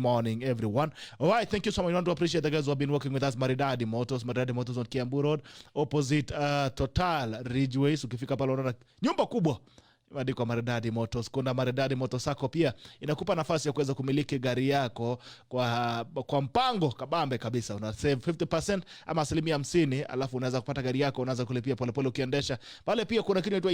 morning, everyone. All right, thank you so much. I want to appreciate the guys who have been working with us. Maridadi Motors on Kiambu Road, opposite Total Ridgeways. Ukifika pale unaona nyumba kubwa imeandikwa Maridadi Motors. Kuna Maridadi Motors sako pia inakupa nafasi ya kuweza kumiliki gari yako kwa mpango kabambe kabisa. Una save 50% ama 50%, alafu unaweza kupata gari yako, unaweza kulipia polepole ukiendesha. Pale pia kuna kitu inaitwa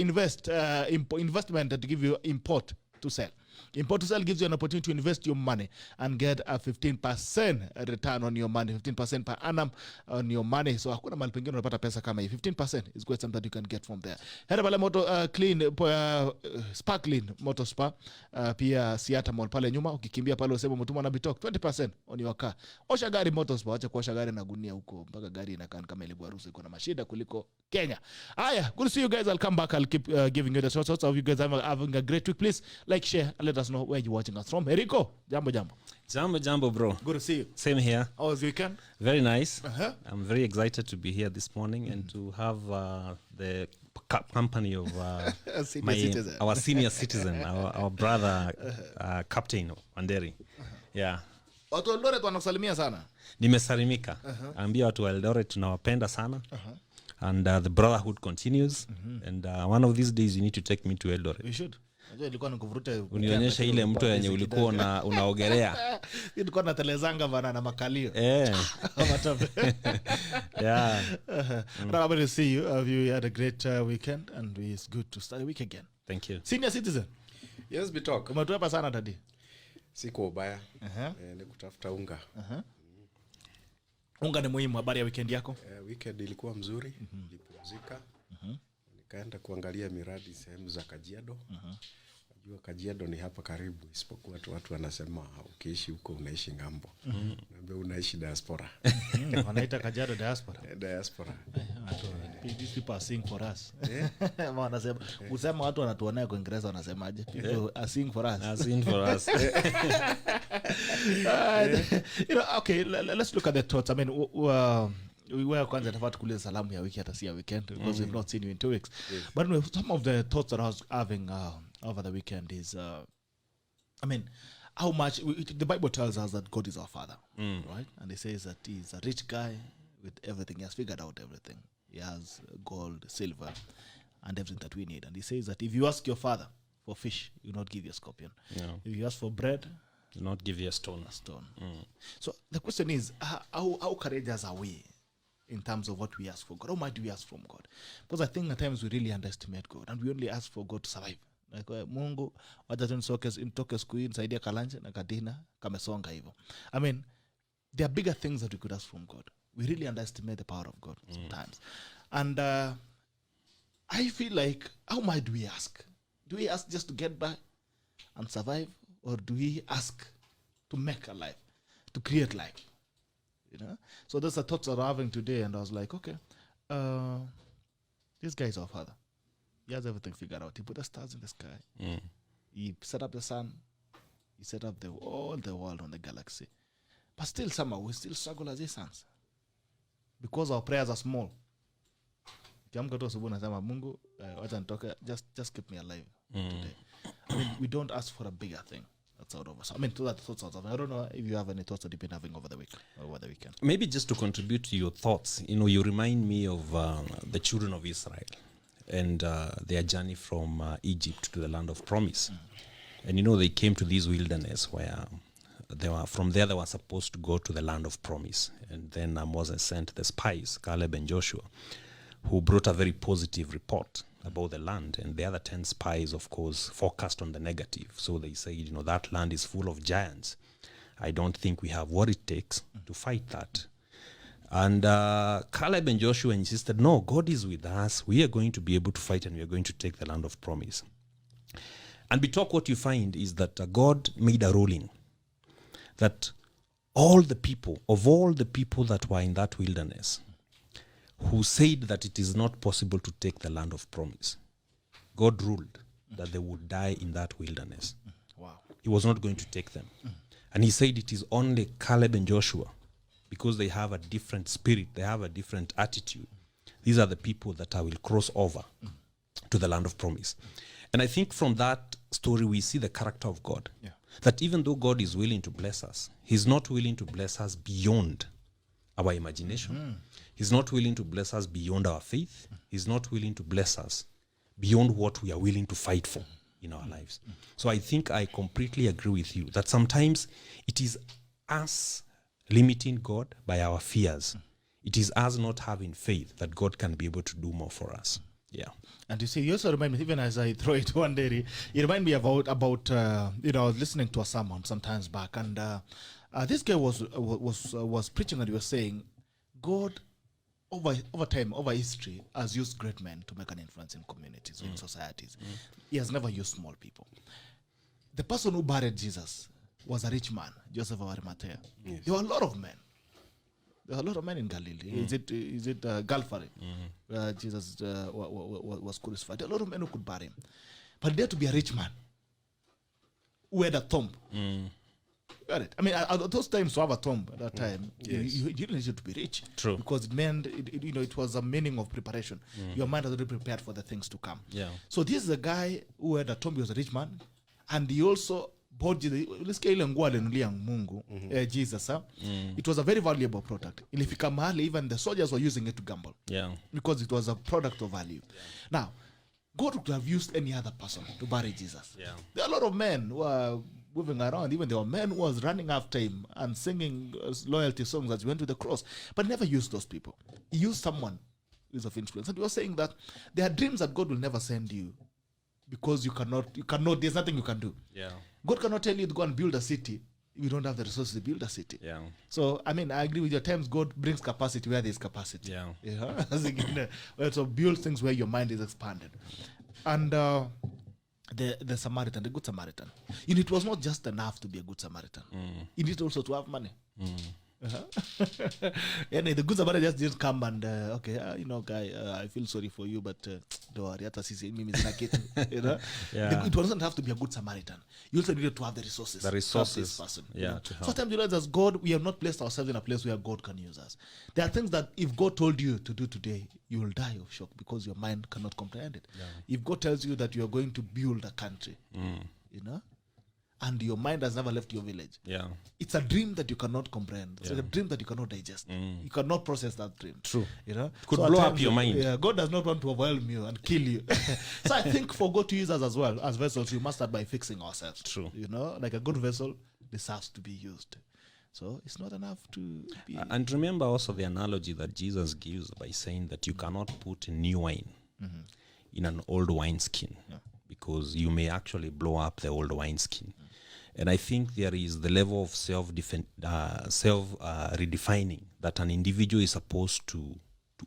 investment that give you import to sell. Import to sell gives you an opportunity to invest your money and get a 15% return on your money, 15% per annum on your money. So hakuna mahali pengine unapata pesa kama hii. 15% is quite something that you can get from there. Henda pale moto Sparkling Motor Spa, pia Siata Mall pale nyuma. Ukikimbia pale useme mtuma na Bitok 20% on your car. Osha gari Motor Spa, acha kuosha gari na gunia huko mpaka gari inakaa kama ile harusi iko na mashida kuliko Kenya. Aya, good to see you guys. I'll come back. I'll keep giving you the shout outs. You guys having a great week. Please like, share, and let us know where you're watching us from. Eriko, jambo bro. Good to see you. Same here. How was the weekend? Very nice. I'm very excited to be here this morning and to have the company of our senior citizen, our brother Captain Wanderi. Yeah. Watu wa Eldoret wanakusalimia sana. Nimesalimika. Ambia watu wa Eldoret tunawapenda sana. And the brotherhood continues. And one of these days you need to take me to Eldoret. We should. Nilikuwa nikuvuruta unionyesha ile mto yenye ulikuwa unaogelea. Nilikuwa natelezanga bana na makalio. Yeah. Happy to see you. You had a great weekend and it's good to start the week again. Thank you. Senior citizen. Yes, Bitok. Umetuepa sana tadi. Siko ubaya. Ni kutafuta unga. Unga ni muhimu. Habari ya weekend yako? Weekend ilikuwa mzuri. Nilipumzika. Nikaenda kuangalia miradi sehemu za Kajiado. Najua Kajiado ni hapa karibu, isipokuwa watu wanasema ukiishi huko unaishi ngambo. Naambia unaishi diaspora. Wanaita Kajiado diaspora. Diaspora. These people are sing for us. Wanasema usema watu wanatuonea kwa Kiingereza wanasemaje? People are sing for us. Sing for us. Okay, let's look at the thoughts. I mean, we were kwanza tafatu kuuliza salamu ya wiki hata si ya weekend because we've not seen you in 2 weeks. But anyway, some of the thoughts that I was having over the weekend is I mean, how much the Bible tells us that God is our Father, right? And it says that he's a rich guy with everything. He has figured out everything. He has gold, silver, and everything that we need. And he says that if you ask your father for fish, he will not give you a scorpion. No. If you ask for bread, he will not give you a stone. So the question is, how courageous are we in terms of what we ask for God? How much do we ask from God? Because I think at times we really underestimate God and we only ask for God to survive. Like Mungu wacha nitoke siku hii nisaidia kalanje na kadina kamesonga hivyo. I mean, there are bigger things that we could ask from God. We really underestimate the power of God sometimes. And I feel like, how much do we ask? Do we ask just to get by and survive, or do we ask to make a life, to create life? You know? So those are thoughts that I'm having today, and I was like, okay, this guy is our Father. He has everything figured out. He put the stars in the sky. He set up the sun. He set up all the world on the galaxy. But still somehow we still struggle as his sons. Because our prayers are small. Mungu, just keep me alive today. I mean, we don't ask for a bigger thing. That's out of us. I mean, to that thoughts out of. I don't know if you have any thoughts that you've been having over the week or over the weekend. Maybe just to contribute to your thoughts, you remind me of the children of Israel and their journey from Egypt to the land of promise. And they came to this wilderness where they were supposed to go to the land of promise. And then Moses sent the spies, Caleb and Joshua, who brought a very positive report about the land. And the other 10 spies, of course, focused on the negative. So they said, that land is full of giants. I don't think we have what it takes to fight that. And Caleb and Joshua insisted, no, God is with us. We are going to be able to fight and we are going to take the land of promise. And what you find is that God made a ruling that all the people that were in that wilderness who said that it is not possible to take the land of promise, God ruled that they would die in that wilderness. Wow. He was not going to take them. And he said it is only Caleb and Joshua, because they have a different spirit, they have a different attitude. These are the people that I will cross over to the land of promise. And I think from that story we see the character of God. Yeah. That even though God is willing to bless us, he's not willing to bless us beyond our imagination. He's not willing to bless us beyond our faith. He's not willing to bless us beyond what we are willing to fight for in our lives. So I think I completely agree with you that sometimes it is us limiting God by our fears. It is us not having faith that God can be able to do more for us. Yeah. And you see, you also remind me, even as I throw it one day, you remind me about I was listening to a sermon sometimes back, and this guy was preaching, and he was saying, God, over time, over history, has used great men to make an influence in communities or in societies. He has never used small people. The person who buried Jesus was a rich man, Joseph of Arimathea. Yes. There were a lot of men. There are a lot of men in Galilee. Is it Calvary? Jesus was crucified. There are a lot of men who could bury him. But there to be a rich man who had a tomb. Got it? I mean, at those times, to have a tomb at that time, you didn't need to be rich. True. Because it meant, it was a meaning of preparation. Your mind was already prepared for the things to come. Yeah. So this is a guy who had a tomb. He was a rich man. And he also bought Jesus. Jesus. It was a very valuable product. Ilifika mahali, even the soldiers were using it to gamble. Yeah. Because it was a product of value. Now, God could have used any other person to bury Jesus. Yeah. There are a lot of men who are moving around. Even there were men who was running after him and singing loyalty songs as he went to the cross. But never used those people. He used someone who is of influence. And he was saying that there are dreams that God will never send you because you cannot, there's nothing you can do. Yeah. God cannot tell you to go and build a city if you don't have the resources to build a city. Yeah. So, I mean, I agree with you. At times, God brings capacity where there's capacity. Yeah. So build things where your mind is expanded. And the Samaritan, the Good Samaritan. It was not just enough to be a Good Samaritan. You need also to have money. And the Good Samaritan just didn't come and, guy, I feel sorry for you, but don't worry. Yeah. It doesn't have to be a Good Samaritan. You also needed to have the resources. The resources. To help this person. Yeah, to help. Sometimes you realize as God, we have not placed ourselves in a place where God can use us. There are things that if God told you to do today, you will die of shock because your mind cannot comprehend it. Yeah. If God tells you that you are going to build a country, and your mind has never left your village. Yeah. It's a dream that you cannot comprehend. It's like a dream that you cannot digest. You cannot process that dream. True. Could So blow at up times, your mind. Yeah, God does not want to overwhelm you and kill you. So I think for God to use us as well, as vessels, we must start by fixing ourselves. True. Like a good vessel deserves to be used. So it's not enough to be... And remember also the analogy that Jesus gives by saying that you cannot put new wine in an old wineskin because you may actually blow up the old wineskin. And I think there is the level of self-redefining that an individual is supposed to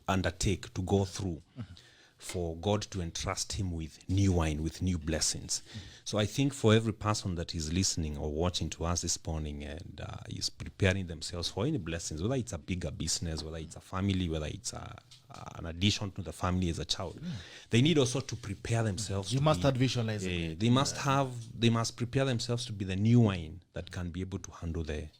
undertake, to go through for God to entrust him with new wine, with new blessings. So I think for every person that is listening or watching to us this morning and is preparing themselves for any blessings, whether it's a bigger business, whether it's a family, whether it's an addition to the family as a child, they need also to prepare themselves. You must start visualizing. They must prepare themselves to be the new wine that can be able to handle the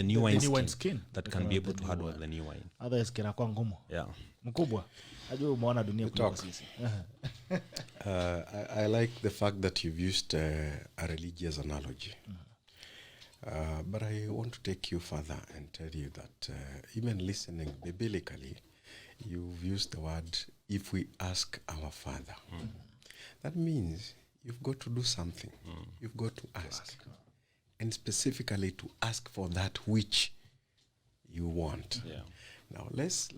new wine skin that can be able to handle the new wine. Otherwise kinakuwa ngumu. Yeah. Mkubwa. Ajua umeona dunia kuliko sisi. I like the fact that you've used a religious analogy. But I want to take you further and tell you that even listening biblically, you've used the word, if we ask our Father. That means you've got to do something. You've got to ask. And specifically to ask for that which you want. Yeah. Now let's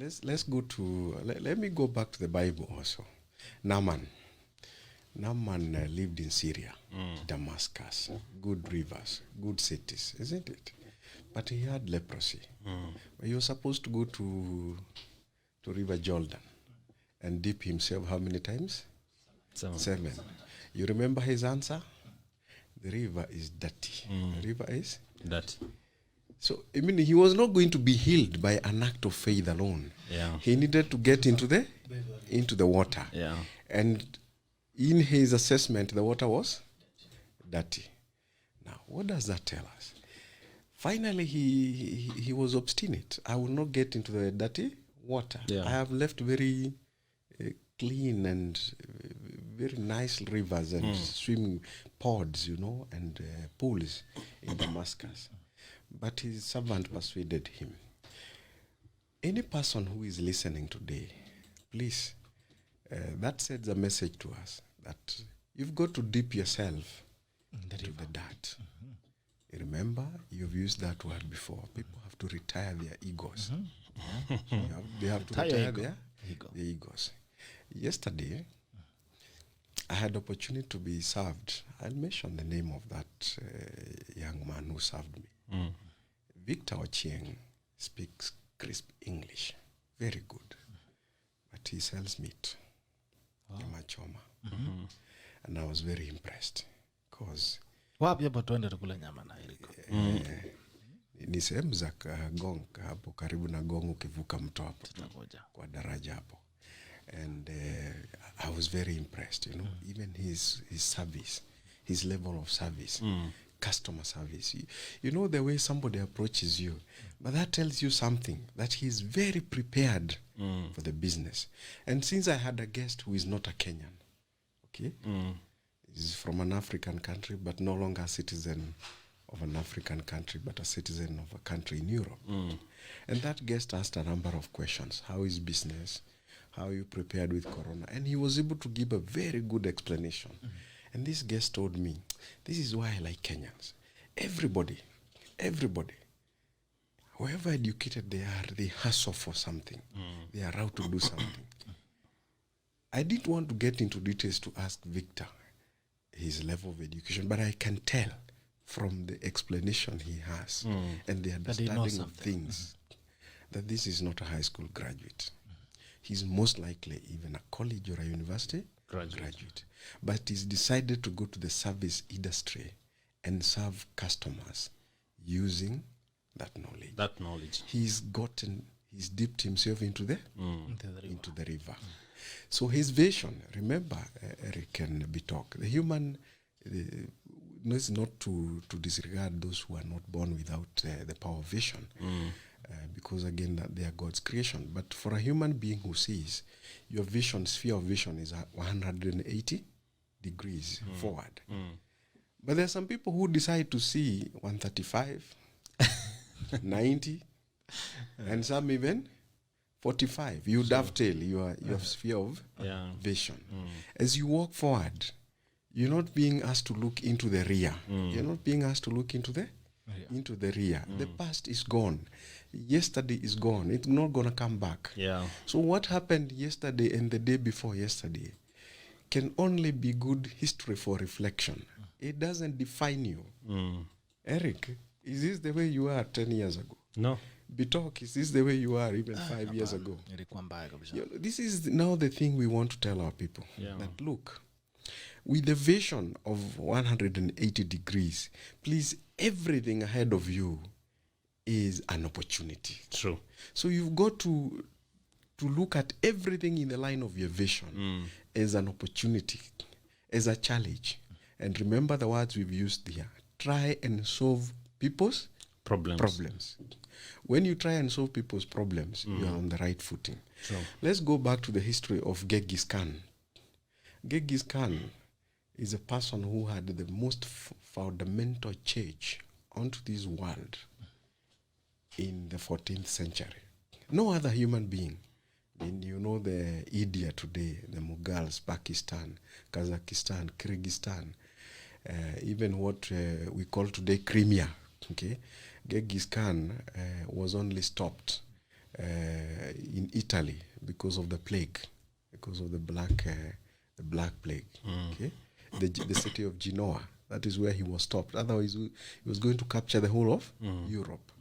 go to let me go back to the Bible also. Naaman lived in Syria, Damascus, good rivers, good cities, isn't it? But he had leprosy. He was supposed to go to River Jordan and dip himself how many times? 7. You remember his answer? The river is dirty. The river is dirty. So, I mean, he was not going to be healed by an act of faith alone. Yeah. He needed to get into the water. Yeah. And in his assessment, the water was dirty. Now, what does that tell us? Finally, he was obstinate. I will not get into the dirty water. Yeah. I have left very clean and very nice rivers and swimming pods, and pools in Damascus. But his servant persuaded him. Any person who is listening today, please, that sends a message to us that you've got to dip yourself into the dirt. Remember, you've used that word before. People have to retire their egos. They have to retire their egos. Yesterday, I had opportunity to be served. I'll mention the name of that young man who served me. Victor Ochieng speaks crisp English. Very good. But he sells meat. Choma. And I was very impressed. Because wapi hapo tuende tukule nyama na Eriko? Ni sehemu za Gong, hapo karibu na Gong ukivuka mto hapo kwa daraja hapo. And I was very impressed, even his service, his level of service, customer service. The way somebody approaches you, but that tells you something, that he's very prepared for the business. And since I had a guest who is not a Kenyan, okay, he's from an African country, but no longer a citizen of an African country, but a citizen of a country in Europe. And that guest asked a number of questions. How is business? How you prepared with Corona? And he was able to give a very good explanation. And this guest told me, this is why I like Kenyans. Everybody, however educated they are, they hustle for something. They are out to do something. I didn't want to get into details to ask Victor his level of education, but I can tell from the explanation he has and the understanding of things that this is not a high school graduate. He's most likely even a college or a university graduate. But he's decided to go to the service industry and serve customers using that knowledge. He's dipped himself into the river. So his vision, remember, Eric and Bitok, the human is not to disregard those who are not born without the power of vision. Because again, they are God's creation. But for a human being who sees, your vision, sphere of vision is 180 degrees forward. But there are some people who decide to see 135, 90, and some even 45. You dovetail your sphere of vision. As you walk forward, you're not being asked to look into the rear. You're not being asked to look into the rear. The past is gone. Yesterday is gone. It's not going to come back. So what happened yesterday and the day before yesterday can only be good history for reflection. It doesn't define you. Eric, is this the way you are 10 years ago? No. Bitok, is this the way you are even 5 years ago? This is now the thing we want to tell our people. That look, with the vision of 180 degrees, please, everything ahead of you is an opportunity. True. So you've got to look at everything in the line of your vision as an opportunity, as a challenge. And remember the words we've used here. Try and solve people's problems. When you try and solve people's problems, you are on the right footing. True. Let's go back to the history of Genghis Khan. Genghis Khan is a person who had the most fundamental change onto this world in the 14th century. No other human being. And the India today, the Mughals, Pakistan, Kazakhstan, Kyrgyzstan, even what we call today Crimea. Okay, Genghis Khan was only stopped in Italy because of the plague, because of the black plague. Okay, the city of Genoa. That is where he was stopped. Otherwise, he was going to capture the whole of Europe.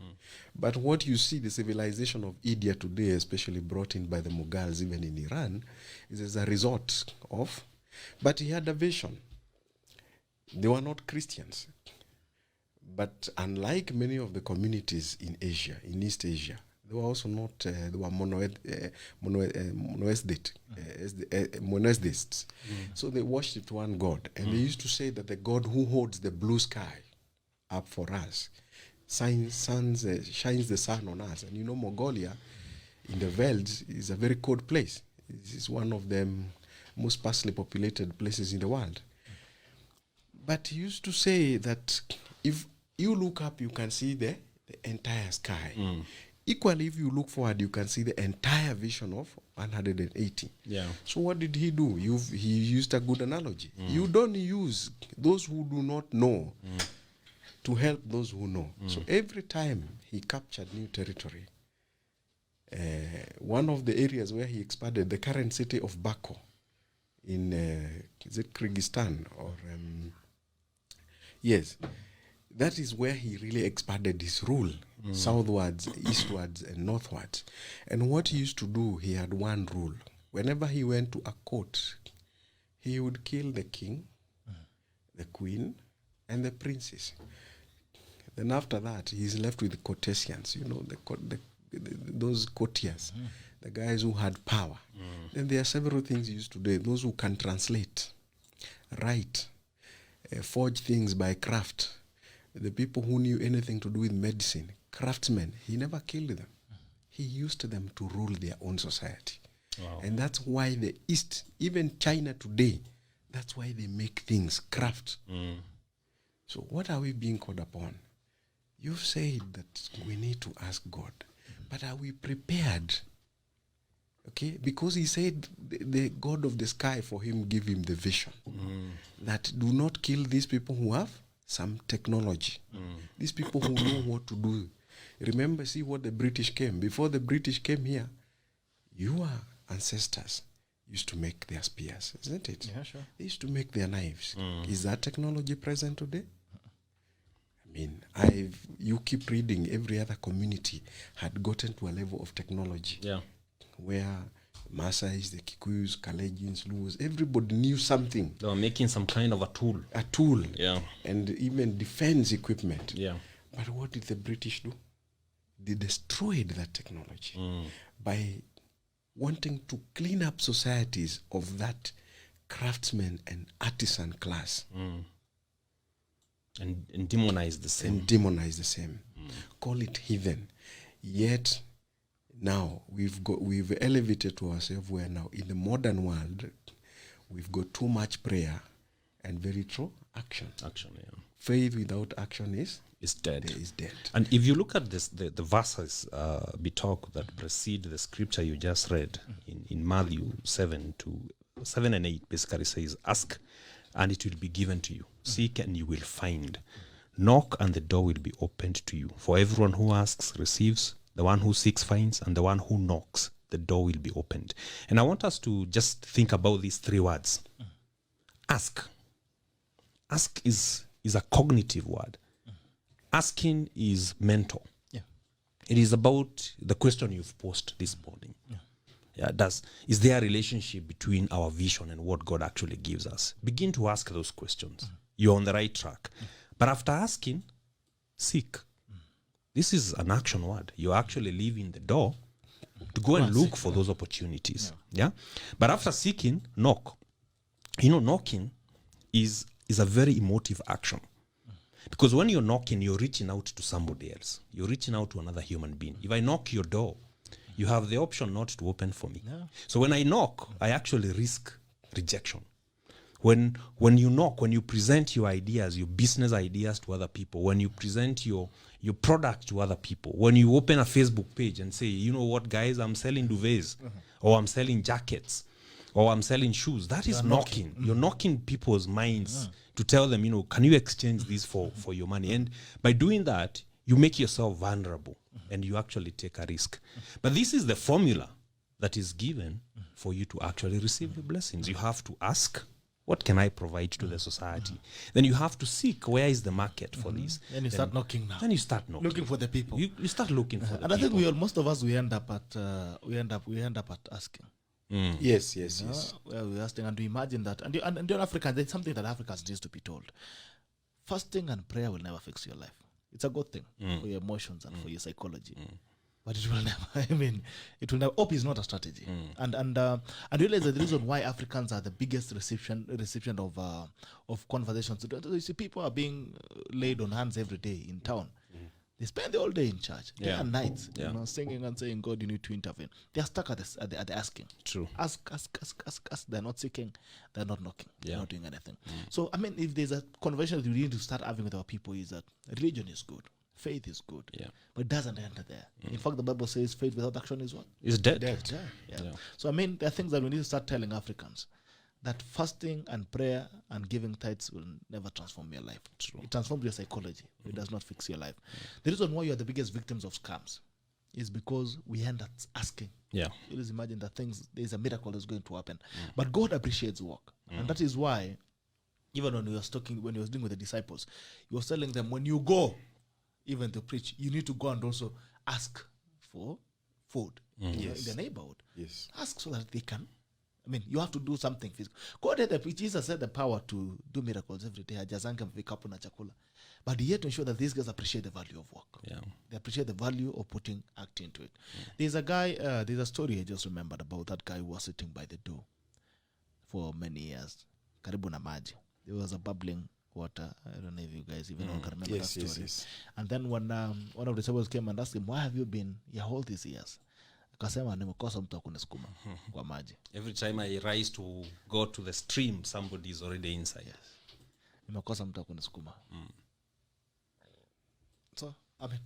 But what you see, the civilization of India today, especially brought in by the Mughals, even in Iran, is as a result of... But he had a vision. They were not Christians. But unlike many of the communities in Asia, in East Asia, they were also not, they were monothists. So they worshipped one God. And they used to say that the God who holds the blue sky up for us shines the sun on us. And Mongolia, in the Velds, is a very cold place. This is one of them most sparsely populated places in the world. But he used to say that if you look up, you can see the entire sky. Equally, if you look forward, you can see the entire vision of 180. Yeah. So what did he do? He used a good analogy. You don't use those who do not know to help those who know. So every time he captured new territory, one of the areas where he expanded, the current city of Baku in, is it Kyrgyzstan or... yes, that is where he really expanded his rule, southwards, eastwards, and northwards. And what he used to do, he had one rule. Whenever he went to a court, he would kill the king, the queen, and the princess. Then after that, he's left with the courtesians, you know, those courtiers, the guys who had power. Then there are several things he used to do. Those who can translate, write, forge things by craft. The people who knew anything to do with medicine, craftsmen, he never killed them. He used them to rule their own society. Wow. And that's why the East, even China today, that's why they make things, craft. So what are we being called upon? You've said that we need to ask God, but are we prepared? Okay, because he said the God of the sky for him give him the vision that do not kill these people who have some technology. These people who know what to do. Remember, see what the British came. Before the British came here, your ancestors used to make their spears, isn't it? Yeah, sure. They used to make their knives. Is that technology present today? I mean, you keep reading, every other community had gotten to a level of technology. Yeah. Where Maasais, the Kikuyus, Kalejins, Luos, everybody knew something. They were making some kind of a tool. A tool. Yeah. And even defense equipment. Yeah. But what did the British do? They destroyed that technology by wanting to clean up societies of that craftsman and artisan class. And demonize the same. And demonize the same. Call it heathen. Yet now we've elevated to ourselves where now in the modern world we've got too much prayer and very little action. Action, yeah. Faith without action is dead. Is dead. And if you look at this, the verses talk that precede the scripture you just read in Matthew 7 and 8, basically says, ask and it will be given to you. Seek and you will find. Knock and the door will be opened to you. For everyone who asks receives. The one who seeks finds, and the one who knocks, the door will be opened. And I want us to just think about these three words. Ask. Ask is a cognitive word. Asking is mental. Yeah. It is about the question you've posed this morning. Yeah, is there a relationship between our vision and what God actually gives us? Begin to ask those questions. You're on the right track. But after asking, seek. This is an action word. You're actually leaving the door to go and look for those opportunities. Yeah. But after seeking, knock. You know, knocking is a very emotive action. Because when you're knocking, you're reaching out to somebody else. You're reaching out to another human being. If I knock your door, you have the option not to open for me. Yeah. So when I knock, I actually risk rejection. When you knock, when you present your ideas, your business ideas to other people, when you present your product to other people, when you open a Facebook page and say, you know what, guys, I'm selling duvets, or I'm selling jackets, or I'm selling shoes, that is knocking. You're knocking people's minds to tell them, you know, can you exchange this for your money? And by doing that, you make yourself vulnerable and you actually take a risk. But this is the formula that is given for you to actually receive the blessings. You have to ask, what can I provide to the society? Then you have to seek, where is the market for this? Then you start knocking now. Then you start knocking. Looking for the people. You start looking for the people. And I think most of us, we end up at asking. Yes. Well, we're asking, and we imagine that. And in Africa, there's something that Africans needs to be told. Fasting and prayer will never fix your life. It's a good thing for your emotions and for your psychology. But it will never, I mean, it will never, hope is not a strategy. And realize the reason why Africans are the biggest recipient of conversations. You see, people are being laid on hands every day in town. They spend the whole day in church, day Yeah. and nights, Yeah. singing and saying, God, you need to intervene. They are stuck at the asking. True. Ask. They're not seeking. They're not knocking. They're Yeah. not doing anything. So, I mean, if there's a conversation that we need to start having with our people is that religion is good. Faith is good. Yeah. But it doesn't enter there. In fact, the Bible says faith without action is what? It's dead. It's dead. Yeah. Yeah. So, I mean, there are things that we need to start telling Africans. That fasting and prayer and giving tithes will never transform your life. True. It transforms your psychology. It does not fix your life. The reason why you are the biggest victims of scams is because we end up asking. Yeah. You just imagine that there's a miracle that's going to happen. But God appreciates work. And that is why, even when he was dealing with the disciples, he was telling them, when you go, even to preach, you need to go and also ask for food in the neighborhood. Yes. Ask so that they can. I mean, you have to do something physical. Jesus had the power to do miracles every day. But he had to ensure that these guys appreciate the value of work. Yeah. They appreciate the value of putting act into it. There's a guy, there's a story I just remembered about that guy who was sitting by the door for many years. Karibu na maji. There was a bubbling water. I don't know if you guys even can remember that story. Yes. And then when one of the disciples came and asked him, why have you been here all these years? Akasema nimekosa mtu akunisukuma kwa maji. Every time I rise to go to the stream, somebody is already inside. Yes. Nimekosa mtu akunisukuma. So, I mean.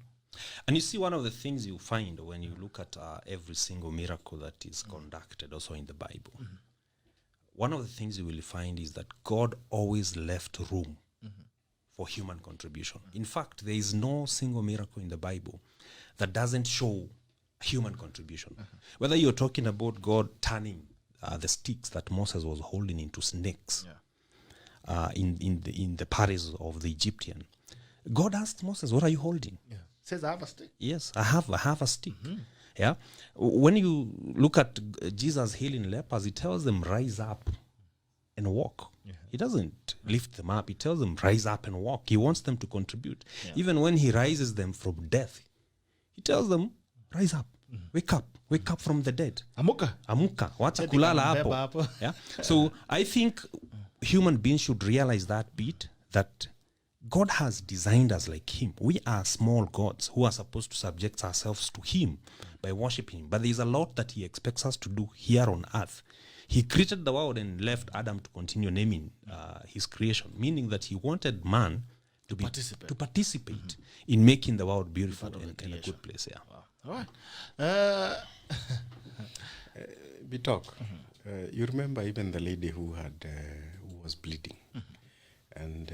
And you see, one of the things you find when you look at every single miracle that is conducted also in the Bible, one of the things you will find is that God always left room for human contribution. In fact, there is no single miracle in the Bible that doesn't show human contribution. Whether you're talking about God turning the sticks that Moses was holding into snakes in the paris of the Egyptian, God asked Moses, "What are you holding?" Yeah. Says I have a stick. Yes, I have a stick. Yeah. When you look at Jesus healing lepers, he tells them, "Rise up and walk." He doesn't lift them up. He tells them, "Rise up and walk." He wants them to contribute. Even when he rises them from death, he tells them, "Rise up, wake up from the dead. Amuka. Wacha kulala hapo." Yeah. So I think human beings should realize that bit, that God has designed us like him. We are small gods who are supposed to subject ourselves to him by worshiping him. But there is a lot that he expects us to do here on earth. He created the world and left Adam to continue naming his creation, meaning that he wanted man to participate in making the world beautiful and a good place. Yeah. Wow. All right. Bitok, you remember even the lady who was bleeding, and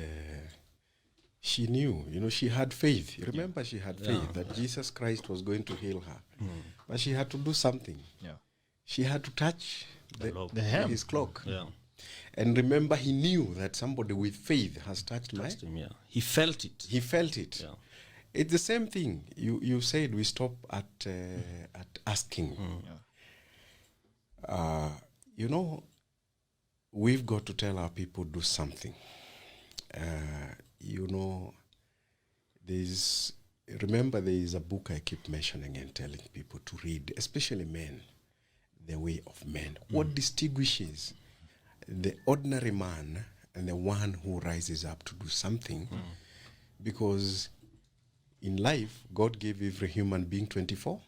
she knew, she had faith. You remember, she had faith that Jesus Christ was going to heal her, but she had to do something. Yeah. She had to touch The hem. his cloak. Yeah. And remember, he knew that somebody with faith has touched Him, yeah. He felt it. He felt it. Yeah. It's the same thing. You said we stop at asking. We've got to tell our people do something. Remember, there is a book I keep mentioning and telling people to read, especially men, The Way of Men. What distinguishes the ordinary man and the one who rises up to do something? Because in life, God gave every human being 24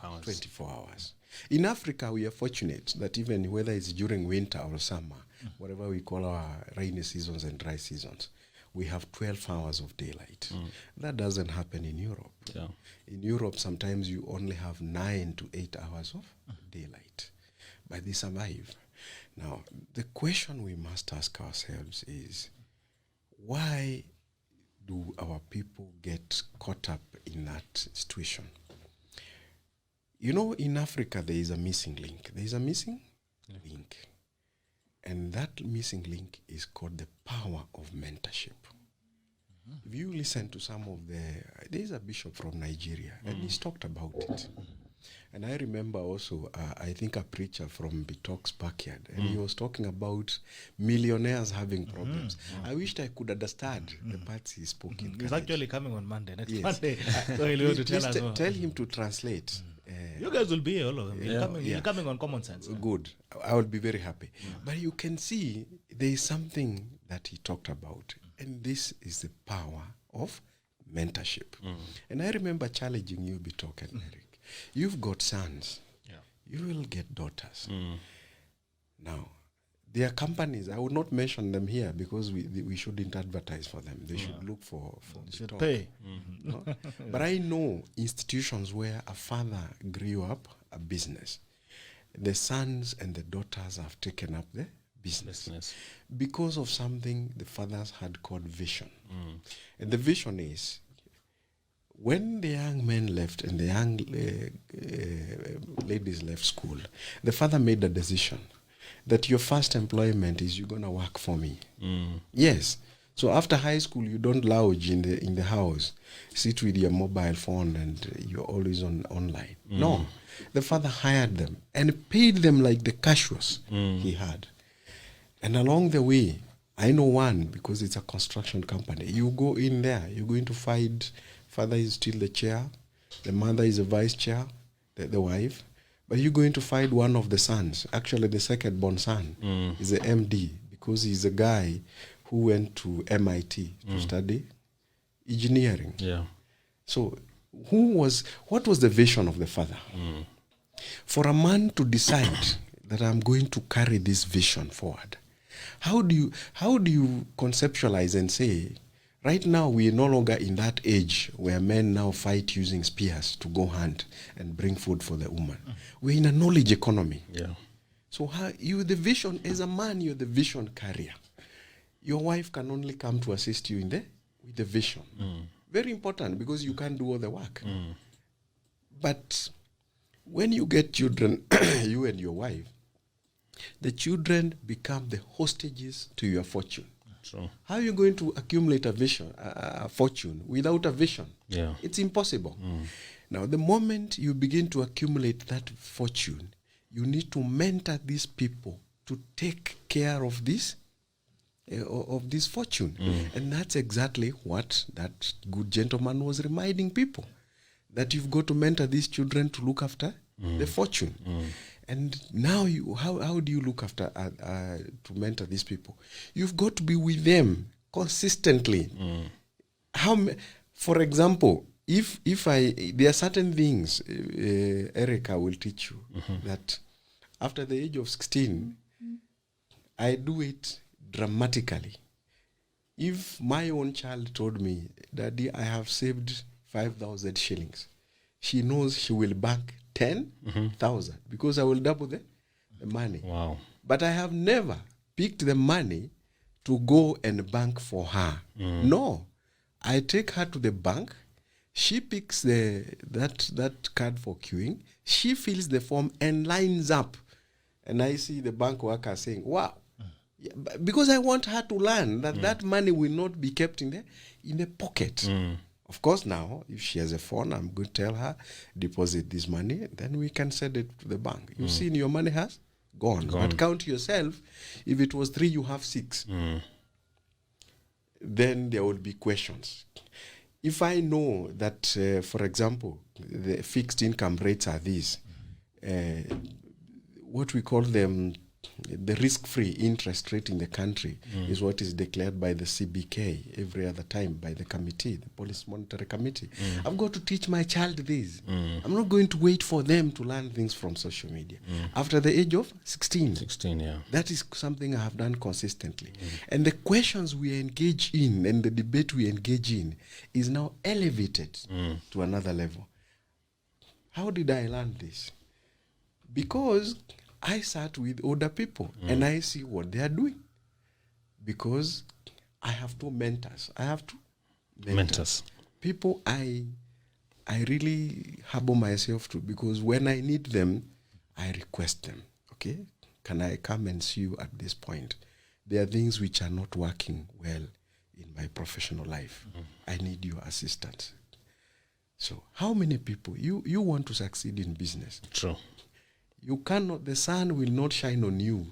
hours. 24 hours. In Africa, we are fortunate that even whether it's during winter or summer, whatever we call our rainy seasons and dry seasons, we have 12 hours of daylight. That doesn't happen in Europe. Yeah. In Europe, sometimes you only have 9 to 8 hours of daylight. But they survive. Now, the question we must ask ourselves is, why do our people get caught up in that situation? In Africa, there is a missing link. There is a missing link. And that missing link is called the power of mentorship. If you listen to some of there is a bishop from Nigeria, and he's talked about it. And I remember also, I think a preacher from Bitok's backyard, and he was talking about millionaires having problems. I wished I could understand the parts he spoke in. He's actually coming on Monday, next Yes. Monday. So he'll be able to tell us. Tell him to translate. You guys will be here, all of them. He's coming on Common Sense. Good. I will be very happy. But you can see there is something that he talked about, and this is the power of mentorship. And I remember challenging you, Bitok and Eric. You've got sons. Yeah. You will get daughters. Now, there are companies, I would not mention them here because we shouldn't advertise for them. They should look for You should Bitok. pay. No? But I know institutions where a father grew up a business. The sons and the daughters have taken up the business. Because of something the fathers had called vision. And the vision is, when the young men left and the young ladies left school, the father made a decision that your first employment is you're going to work for me. Yes. So after high school, you don't lounge in the house, sit with your mobile phone and you're always online. No. The father hired them and paid them like the cashiers he had. And along the way, I know one, because it's a construction company. You go in there, you're going to find father is still the chair, the mother is a vice chair, the wife. But you're going to find one of the sons, actually the second born son, is the MD, because he's a guy who went to MIT to study engineering. Yeah. So what was the vision of the father? For a man to decide that I'm going to carry this vision forward, how do you conceptualize and say, right now we are no longer in that age where men now fight using spears to go hunt and bring food for the woman. We're in a knowledge economy. Yeah. So how you the vision, as a man, you're the vision carrier. Your wife can only come to assist you with the vision. Very important, because you can't do all the work. But when you get children, you and your wife, the children become the hostages to your fortune. True. How are you going to accumulate a fortune without a vision? Yeah. It's impossible. Now, the moment you begin to accumulate that fortune, you need to mentor these people to take care of this fortune. And that's exactly what that good gentleman was reminding people, that you've got to mentor these children to look after the fortune. And now how do you look after to mentor these people? You've got to be with them consistently. For example, if there are certain things, Erica will teach you, that after the age of 16, I do it dramatically. If my own child told me, Daddy, I have saved 5,000 shillings, she knows she will bank 10,000 because I will double the money. Wow. But I have never picked the money to go and bank for her. No. I take her to the bank. She picks that card for queuing. She fills the form and lines up. And I see the bank worker saying, wow. Yeah, because I want her to learn that that money will not be kept in the pocket. Of course, now, if she has a phone, I'm going to tell her, deposit this money, then we can send it to the bank. You've seen your money has gone. But count yourself. If it was 3, you have 6. Then there will be questions. If I know that, for example, the fixed income rates are these, what we call them, the risk-free interest rate in the country is what is declared by the CBK every other time by the committee, the Policy Monetary Committee. I've got to teach my child this. I'm not going to wait for them to learn things from social media. After the age of 16. 16, yeah. That is something I have done consistently. And the questions we engage in and the debate we engage in is now elevated to another level. How did I learn this? Because I sat with older people and I see what they are doing. Because I have 2 mentors. I have 2 mentors. People I really humble myself to, because when I need them, I request them. Okay? Can I come and see you at this point? There are things which are not working well in my professional life. I need your assistance. So how many people, you want to succeed in business? True. You cannot, the sun will not shine on you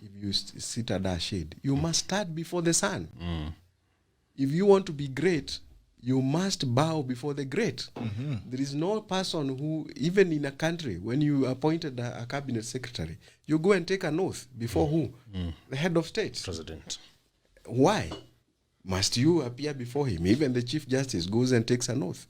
if you sit under a shade. You must start before the sun. If you want to be great, you must bow before the great. There is no person who, even in a country, when you appointed a cabinet secretary, you go and take an oath before who? The head of state. President. Why? Must you appear before him? Even the Chief Justice goes and takes an oath.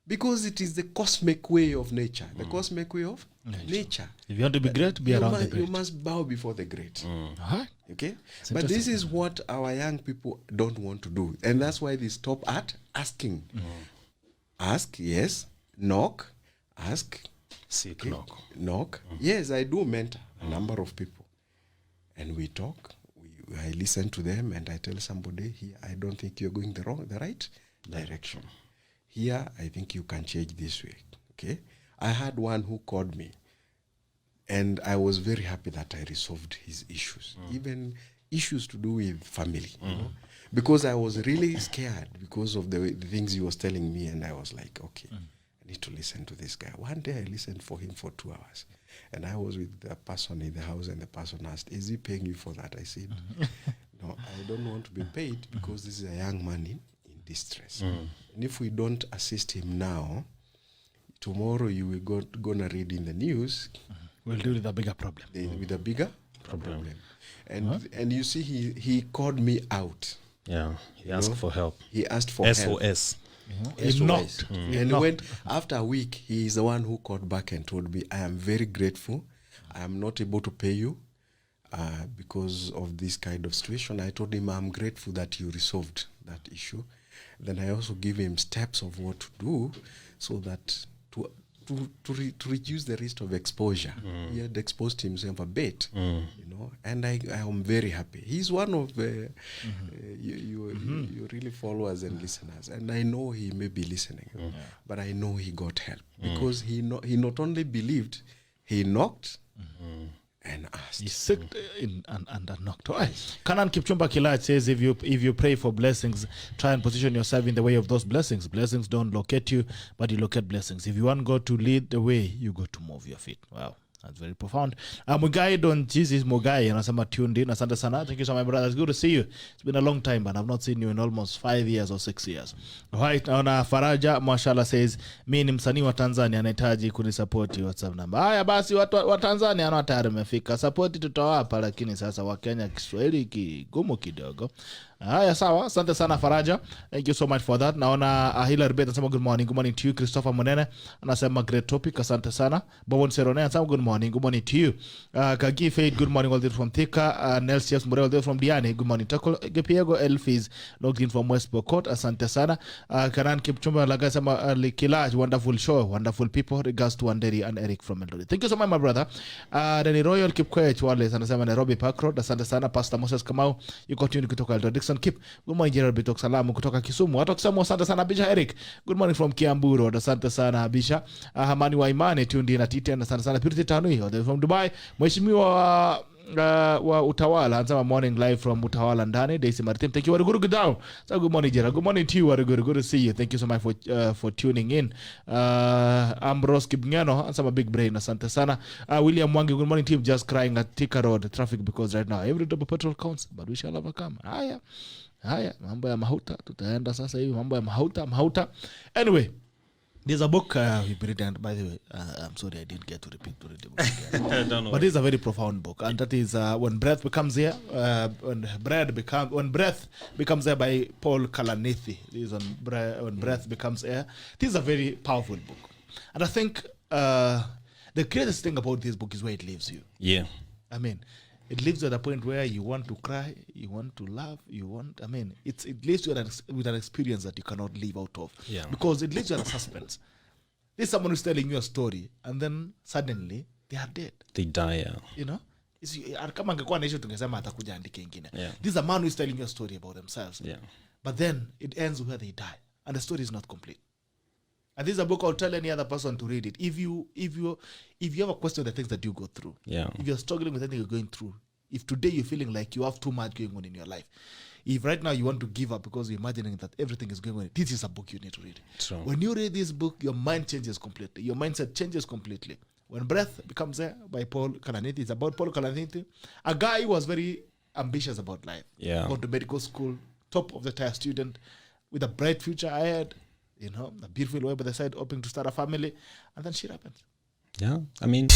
Because it is the cosmic way of nature. The cosmic way of nature. If you want to be great, be around the great. You must bow before the great. Uh-huh. Okay? But this is what our young people don't want to do. And that's why they stop at asking. Ask, yes. Knock. Ask. Seek, Okay. knock. Knock. Yes, I do mentor a number of people. And we talk. I listen to them and I tell somebody, here, I don't think you're going the right direction. Here, I think you can change this way. Okay? I had one who called me, and I was very happy that I resolved his issues, even issues to do with family, you know? Because I was really scared because of the things he was telling me, and I was like, okay, I need to listen to this guy. One day I listened for him for 2 hours, and I was with the person in the house, and the person asked, is he paying you for that? I said, no, I don't want to be paid because this is a young man in distress. And if we don't assist him now, tomorrow you will gonna read in the news. We'll deal with a bigger problem. With a bigger problem. And you see, he called me out. Yeah, he asked for help. He asked for help. SOS. He SOS. knocked. And went after a week. He is the one who called back and told me, I am very grateful. I am not able to pay you because of this kind of situation. I told him, I'm grateful that you resolved that issue. Then I also give him steps of what to do so that to reduce the risk of exposure. He had exposed himself a bit, you know, and I am very happy. He's one of the you really followers and listeners, and I know he may be listening, but I know he got help because he not only believed, he knocked and asked. He sicked and knocked. All right. Kanan Kipchumba Kilach says, if you pray for blessings, try and position yourself in the way of those blessings. Blessings don't locate you, but you locate blessings. If you want God to lead the way, you go to move your feet. Wow. That's very profound. Mugai Don Jesus Mugai anasema tuned in. Asante sana. Thank you so much, my brother. It's good to see you. It's been a long time, but I've not seen you in almost 5 years or 6 years. Right. Naona Faraja Mashallah says, mi ni msanii wa Tanzania, anahitaji kunisapoti WhatsApp number. Haya basi, watu wa Tanzania ana tayari wamefika. Sapoti tutawapa, lakini sasa wa Kenya Kiswahili kigumu kidogo. Haya sawa, asante sana Faraja. Thank you so much for that. Naona Hilary Bet anasema good morning. Good morning to you. Christopher Monene anasema great topic. Asante sana. Bobon Serone anasema good morning. Good morning to you. Kagi Faith, good morning all the way from Thika. Nelsius Murray all the way from Diani. Good morning. Tako Gepiego Elfiz logged in from West Pokot. Asante sana. Kanan Kipchumba lagasema Kilaj, wonderful show, wonderful people. Regards to Wanderi and Eric from Eldoret. Thank you so much, my brother. Deni Royal Kipkwech Wales anasema Nairobi Park Road. Asante sana. Pastor Moses Kamau, you continue kutoka Eldoret. Keep. Good morning Gerald Bitok Salamu kutoka Kisumu. Watu Kisumu, asante sana Bisha Eric. Good morning from Kiambu Road. Asante sana Bisha. Hamani wa Imani tundi na Titi, asante sana Purity Tanui from Dubai. Mheshimiwa wa Utawala anasema morning live from Utawala ndani. Daisy Martin, thank you. Waruguru Gudao. So good morning Gerald. Good morning to you Waruguru. Good to see you. Thank you so much for tuning in. Ambrose Kibngeno anasema big brain. Asante sana. William Mwangi, good morning team. Just crying at Thika Road traffic because right now every double petrol counts, but we shall overcome. Haya, mambo ya mahuta tutaenda sasa hivi, mambo ya mahuta. Anyway, there's a book we read, and by the way, I'm sorry I didn't get to repeat to read the book again. Don't know. But it's a very profound book, and that is When Breath Becomes Air. When Breath Becomes Air by Paul Kalanithi. This is When Breath Becomes Air. This is a very powerful book, and I think the greatest thing about this book is where it leaves you. Yeah. I mean, it leaves you at a point where you want to cry, you want to laugh, it leaves you with an experience that you cannot live out of. Yeah. Because it leaves you at a suspense. There's someone who's telling you a story, and then suddenly they are dead. They die, yeah. You know? Kama angekuwa na issue tungesema atakuja andike ingine. Yeah. This is a man who's telling you a story about themselves. Yeah. But then it ends where they die, and the story is not complete. And this is a book I'll tell any other person to read it. If you have a question of the things that you go through, Yeah. if you're struggling with anything you're going through, if today you're feeling like you have too much going on in your life, if right now you want to give up because you're imagining that everything is going on, this is a book you need to read. True. When you read this book, your mind changes completely. Your mindset changes completely. When Breath Becomes Air by Paul Kalanithi, it's about Paul Kalanithi, a guy who was very ambitious about life. Yeah. Gone to medical school, top of the tier student, with a bright future ahead. You know, a beautiful wife by the side, hoping to start a family, and then shit happens. Yeah. I mean,